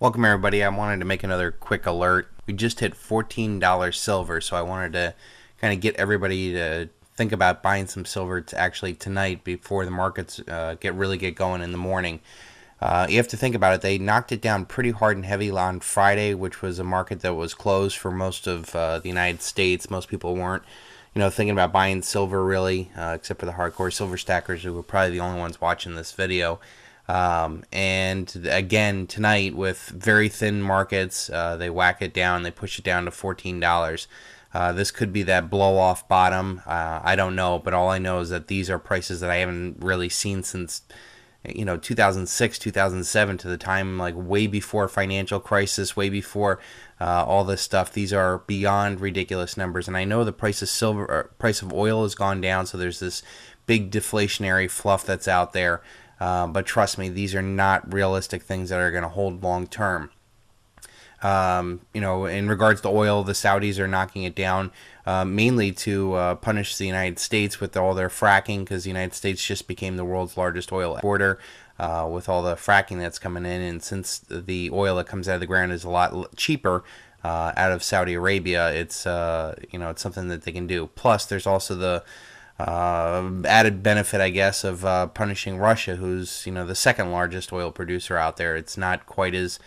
Welcome everybody. I wanted to make another quick alert. We just hit $14 silver, so I wanted to kind of get everybody to think about buying some silver to actually tonight before the markets get going in the morning. You have to think about it. They knocked it down pretty hard and heavy on Friday, which was a market that was closed for most of the United States. Most people weren't, thinking about buying silver really, except for the hardcore silver stackers who were probably the only ones watching this video. And again, tonight with very thin markets, they whack it down, they push it down to $14. This could be that blow off bottom. I don't know, but all I know is that these are prices that I haven't really seen since 2006, 2007, to the time like way before financial crisis, way before all this stuff. These are beyond ridiculous numbers, and I know the price of price of oil has gone down, so there's this big deflationary fluff that's out there. But trust me, these are not realistic things that are going to hold long term. In regards to oil, the Saudis are knocking it down mainly to punish the United States with all their fracking, because the United States just became the world's largest oil exporter with all the fracking that's coming in. And since the oil that comes out of the ground is a lot cheaper out of Saudi Arabia, it's it's something that they can do. Plus, there's also the added benefit, I guess, of punishing Russia, who's the second largest oil producer out there. It's not quite as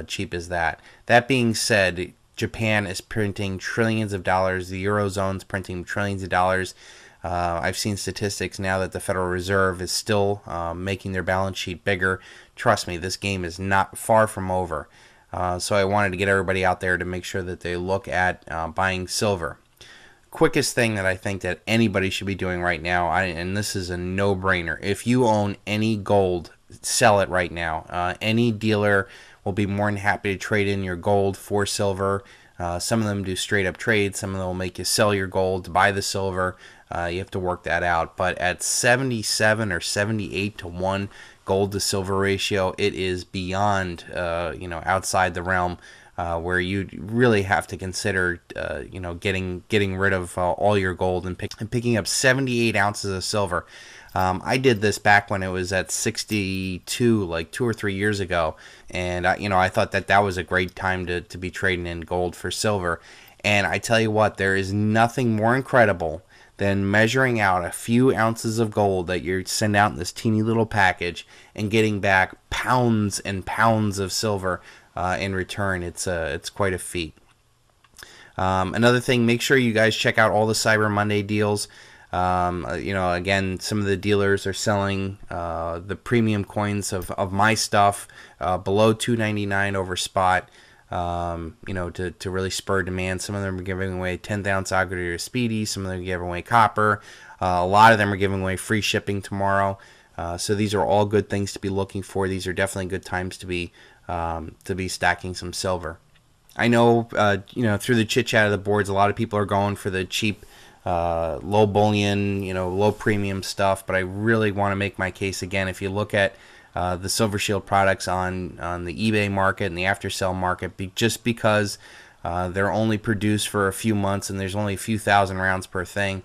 cheap as that. That being said, Japan is printing trillions of dollars. The Eurozone's printing trillions of dollars. I've seen statistics now that the Federal Reserve is still making their balance sheet bigger. Trust me, this game is not far from over. So I wanted to get everybody out there to make sure that they look at buying silver. Quickest thing that I think that anybody should be doing right now, and this is a no-brainer. If you own any gold, sell it right now. Any dealer will be more than happy to trade in your gold for silver. Some of them do straight-up trades. Some of them will make you sell your gold to buy the silver. You have to work that out. But at 77 or 78 to 1 gold to silver ratio, it is beyond, outside the realm where you really have to consider, getting rid of all your gold and picking up 78 ounces of silver. I did this back when it was at 62, like 2 or 3 years ago, and I thought that was a great time to be trading in gold for silver. And I tell you what, there is nothing more incredible than measuring out a few ounces of gold that you send out in this teeny little package and getting back pounds and pounds of silver in return. It's quite a feat. Another thing, make sure you guys check out all the Cyber Monday deals. Again, some of the dealers are selling the premium coins of my stuff below $2.99 over spot. To really spur demand. Some of them are giving away 10th ounce Agri or Speedy. Some of them are giving away copper. A lot of them are giving away free shipping tomorrow. So these are all good things to be looking for. These are definitely good times to be stacking some silver. I know, through the chit chat of the boards, a lot of people are going for the cheap, low bullion, low premium stuff. But I really want to make my case again. If you look at the Silver Shield products on the eBay market and the after sale market, just because they're only produced for a few months and there's only a few thousand rounds per thing,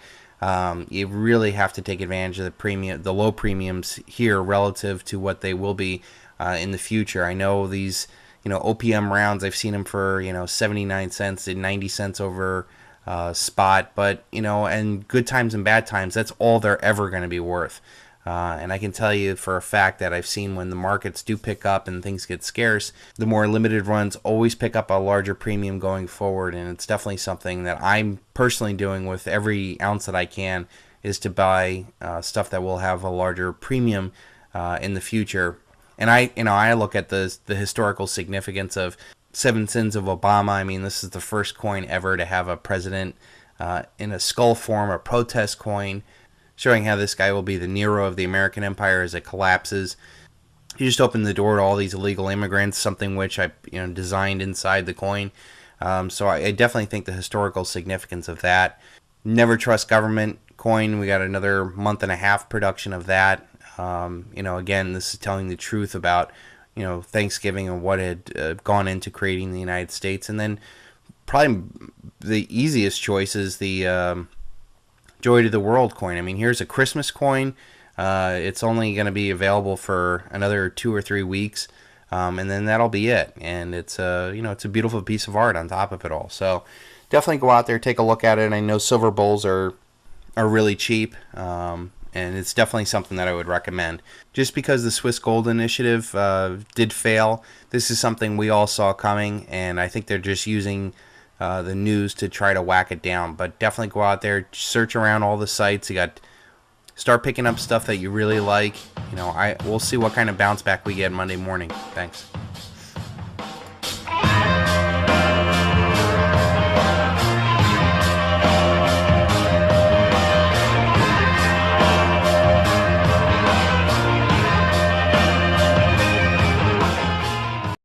you really have to take advantage of the low premiums here relative to what they will be in the future. I know these OPM rounds, I've seen them for 79 cents and 90 cents over spot, but and good times and bad times, that's all they're ever going to be worth. And I can tell you for a fact that I've seen when the markets do pick up and things get scarce, the more limited runs always pick up a larger premium going forward. And it's definitely something that I'm personally doing with every ounce that I can, is to buy stuff that will have a larger premium in the future. And I look at the historical significance of 7 Sins of Obama. I mean, this is the first coin ever to have a president in a skull form, a protest coin, showing how this guy will be the Nero of the American empire as it collapses. He just opened the door to all these illegal immigrants, something which I designed inside the coin. So I definitely think the historical significance of that. Never Trust Government coin, we got another month and a half production of that. Again, this is telling the truth about Thanksgiving and what had gone into creating the United States. And then probably the easiest choice is the Joy to the World coin. I mean, here's a Christmas coin. It's only going to be available for another 2 or 3 weeks. and then that'll be it. And it's a it's a beautiful piece of art on top of it all. So definitely go out there, take a look at it. I know silver bowls are really cheap, and it's definitely something that I would recommend. Just because the Swiss Gold Initiative did fail, this is something we all saw coming, and I think they're just using the news to try to whack it down. But definitely go out there, search around all the sites. You got start picking up stuff that you really like. We'll see what kind of bounce back we get Monday morning. Thanks.